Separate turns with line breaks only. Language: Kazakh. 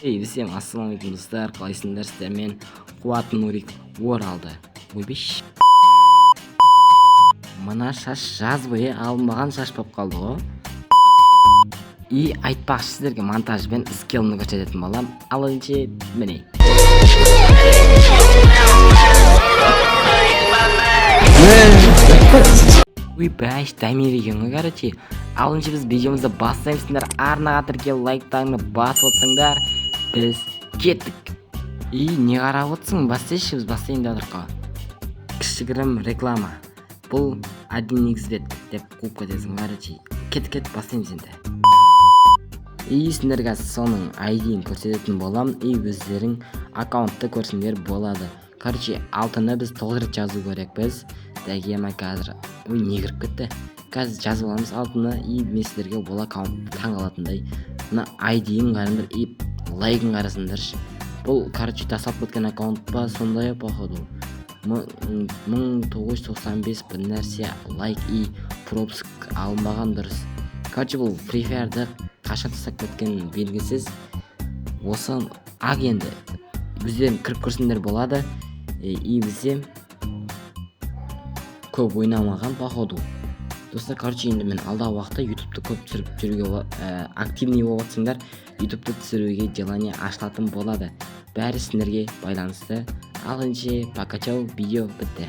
Всем ассалаумалейкум достар, қалайсыңдар? Сіздермен Қуат Нурик оралды. Ойбеш. Мына шаш жаз бойы алынбаған шаш болып қалды ғой. И айтпақшы сіздерге монтажбен скиллімді көрсететін болам. Ал önce міне. Ой, бәш, дәмер екен ғой, короче. Ал önce біз видеомызды бастаймыздар. Арнаға тіркел, лайктарыңды басып отсаңдар, біз кеттік. И не қарап отсың? Бастайшы, біз бастайын да отырқа. Кішігірім реклама. Бұл 1xbet деп қуып кетесің, короче. Кет бастаймыз енді. И сендерге соның ID-ін көрсететін болам. И өздерің аккаунтты көрсеңдер болады. Короче, алтыны біз 9 рет жазу керек біз. Дәгема қазір. Ой, не кіріп кетті? Қазір жазып аламыз алтыны. И мен сіздерге бұл аккаунт таңғалатындай. Мына ID-ін қараңдар. И лайкын қарасыңдаршы. Бұл, короче, тасап кеткен аккаунт па, сондай походу. 1995 бір нәрсе лайк и пропуск алынбаған дұрыс. Короче, бұл Free Fire'ды қашан тастап кеткен белгісіз. Осы ақ енді бізден кіріп көрсеңдер болады. И бізде көп ойнамаған походу. Достар, короче, енді мен алдағы уақытта ютубты көп түсіріп жүруге активный болып жатсаңдар, ютубты түсіруге желание ашылатын болады. Бәрі сендерге байланысты. Ал önce пока, чау, видео бітті.